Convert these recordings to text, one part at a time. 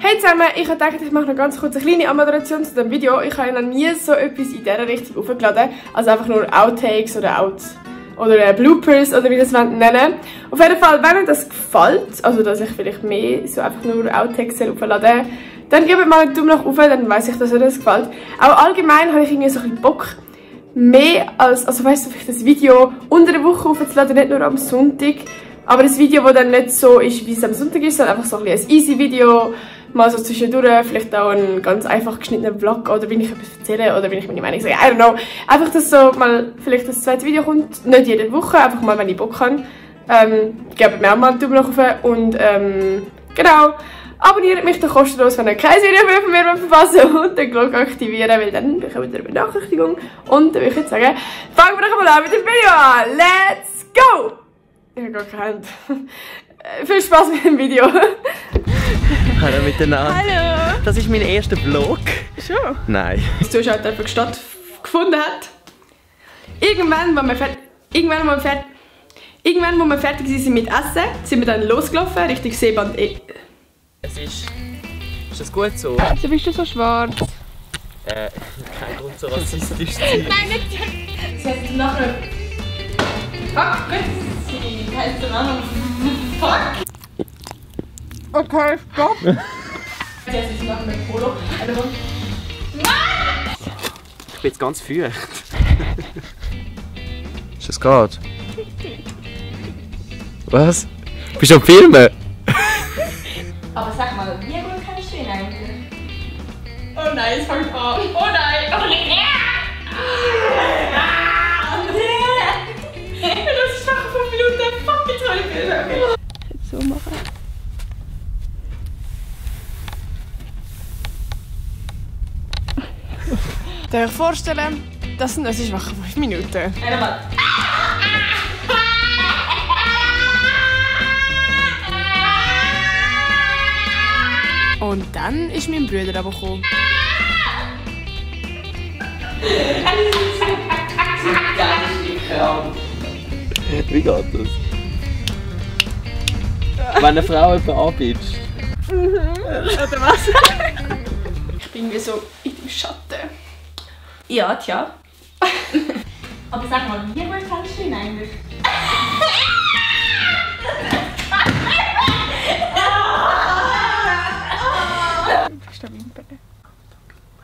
Hey zusammen, ich habe gedacht, ich mache noch ganz kurz eine kleine Anmoderation zu diesem Video. Ich habe noch nie so etwas in dieser Richtung aufgeladen. Also einfach nur Outtakes oder Bloopers oder wie das nennen wollt. Auf jeden Fall, wenn euch das gefällt, also dass ich vielleicht mehr so einfach nur Outtakes aufladen, dann gebt mal einen Daumen nach oben, dann weiss ich, dass euch das gefällt. Auch allgemein habe ich irgendwie so ein bisschen Bock, mehr als, also weißt du, vielleicht das Video unter der Woche aufzuladen, nicht nur am Sonntag. Aber das Video, das dann nicht so ist, wie es am Sonntag ist, sondern einfach so ein easy Video, mal so zwischendurch, vielleicht auch ein ganz einfach geschnittener Vlog oder wenn ich etwas erzähle oder wenn ich meine Meinung sage, I don't know. Einfach, dass so mal vielleicht das zweite Video kommt, nicht jede Woche, einfach mal, wenn ich Bock habe. Gebt mir auch mal einen Daumen nach oben und genau. Abonniert mich dann kostenlos, wenn ihr kein Video mehr von mir verpassen und den Glocke aktivieren, weil dann bekommt ihr eine Benachrichtigung. Und dann würde ich jetzt sagen, fangen wir doch mal an mit dem Video an. Let's go! Ich habe gar keine Hand. Viel Spaß mit dem Video. Hallo miteinander. Hallo. Das ist mein erster Vlog. Schon? Nein. Das Zuschauer einfach stattgefunden hat. Irgendwann, wo wir fertig sind mit Essen, sind wir dann losgelaufen, Richtung Seeband. Ist das gut so? Wieso bist du so schwarz? Kein Grund so rassistisch zu sein. Nein, nicht! Sie hat es nachher... Fuck, gut! Sie heißt dann auch noch... Fuck! Okay, stopp! Sie hat es nachher mit Polo. Nein! Ich bin jetzt ganz feucht. Ist das gut? Was? Bist du am Filmen? Aber sag mal, wie gut kannst du ihn eigentlich? Oh nein, es fängt an! Oh nein! Oh nein! Das ist nach 5 Minuten! Fuck, jetzt kann ich wieder! So machen. Darf ich vorstellen, das sind unsere schwachen 5 Minuten. Einmal. Und dann ist mein Bruder aber gekommen. Wie geht das? Wenn eine Frau jemanden anbietet. Oder was? Ich bin irgendwie so in dem Schatten. Ja, tja. Aber sag mal, wie gut kannst du ihn eigentlich?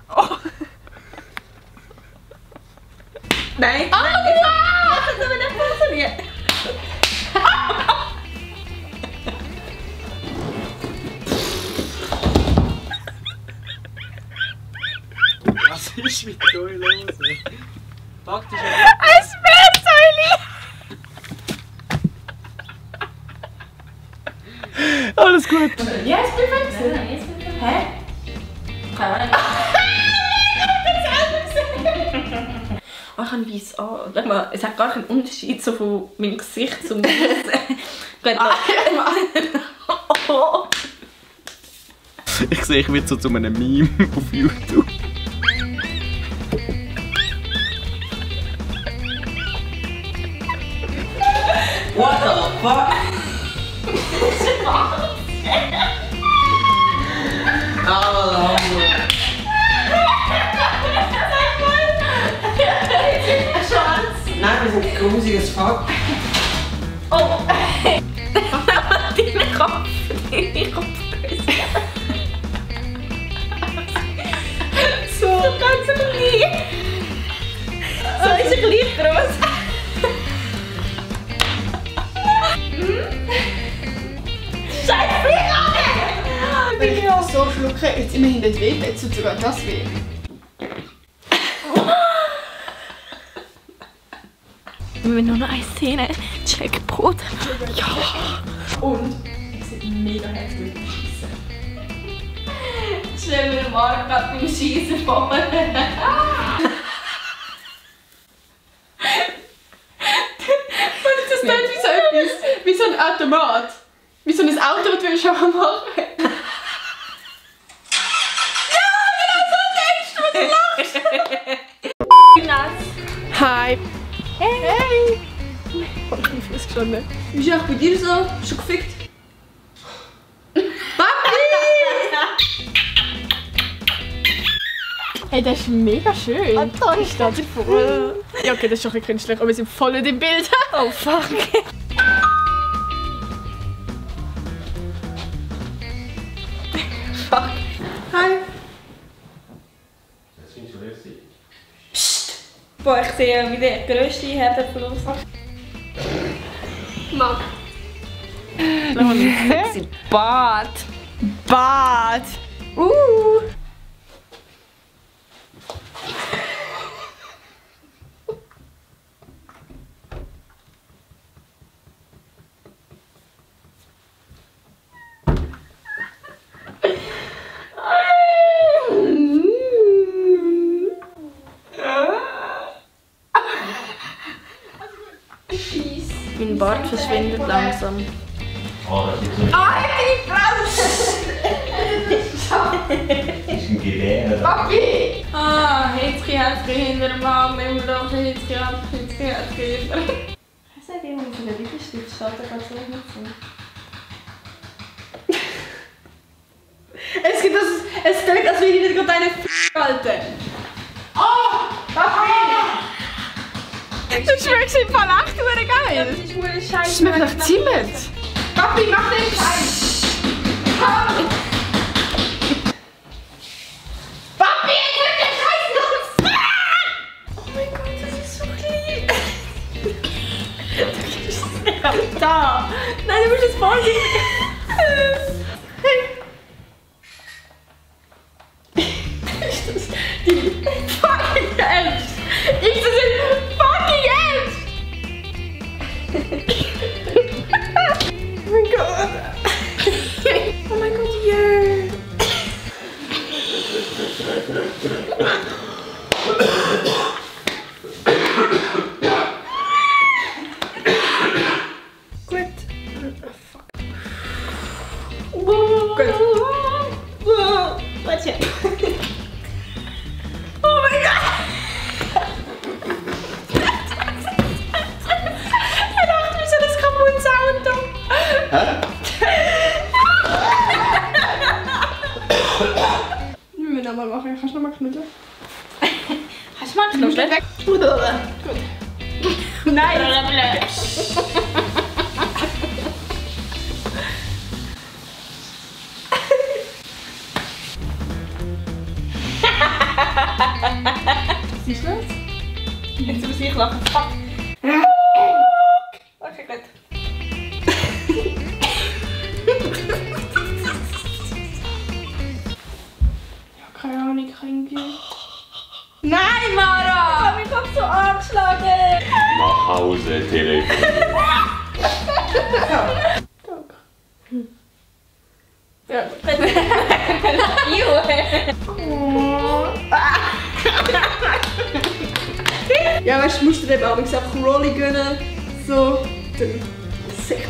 Oh. Nein! Oh, wow! Das hat aber nicht funktioniert! Was ist mit euch los? Praktisch Ein Sperrsäule! alles gut. Wie heißt du perfekt? Hä? Keine Ahnung. Oh, ich habe weiss an. Schau mal, es hat gar keinen Unterschied so von meinem Gesicht zum Oh. Ich sehe, ich werde so zu einem Meme auf YouTube. What the fuck? Nein, wir sind grusiges Fuck. Oh! Deine Kopf! Deine Kopfgröße! So ganz klein! So ist er gleich groß! Scheiße! Wenn ich so schlucke, jetzt immerhin nicht weh, jetzt tut sogar das weh. Wir müssen nur noch eine Szene. Jackpot. Ja. Und es sieht mega heftig aus. Stell mir den Markt gerade beim Schießen vor. Das klingt wie so etwas, wie so ein Automat. Wie so ein Auto, das du schon mal machen. Ja, genau so denkst du, wenn du lachst. Hi. Hey. Oh, ich bin festgestanden. Wie ist es bei dir so? Schon gefickt? Papi! Hey, das ist mega schön. Ich stehe dir voll. Ja, okay, das ist schon ein bisschen künstlich, aber wir sind voll in dem Bild. Oh fuck. Fuck. Hi. Das findest du lustig. Psst. Boah, ich sehe, wie der grösste Herdenverlust. Mann. Bad. Bad. Mein Bart verschwindet langsam. Oh, das ist so. Das ist ein Gewehr. Ah, Hitzki hinter dem Arm, immer noch Hitzki hinter. Ich sage immer, wie viele Lippenstift steht, da kann es nicht sein. Es klingt, als würde ich gerade eine halten. Du schmeckst im Fall echt geil. Das ist wohl scheiße. Schmeckt nach Zimt. Papi, mach den Scheiß. Papi, ich hab den Scheiß los. Oh mein Gott, das ist so klein. Da! Nein, du musst es vorsichtig. Ist das die fucking Ernst? Ist das ein fucking Ernst? Oh mein Gott. Oh mein Gott, yeah. Gut. Warte. Oh mein Gott. Er dachte, wieso das kaputte Auto? Wir nochmal machen. Kannst du nochmal knuddeln? Hast du mal geknuddelt? Gut. Nein. Siehst du das? Jetzt muss ich lachen. Fuck. Okay, gut. Ja, keine Ahnung, ich kann irgendwie... Nein, Mara! Ich hab mich Kopf so angeschlagen. Nach Hause, Telefon. Danke. Ja. Ja, weißt du, musst du dir aber einfach Rolli gönnen. So, dann sicher.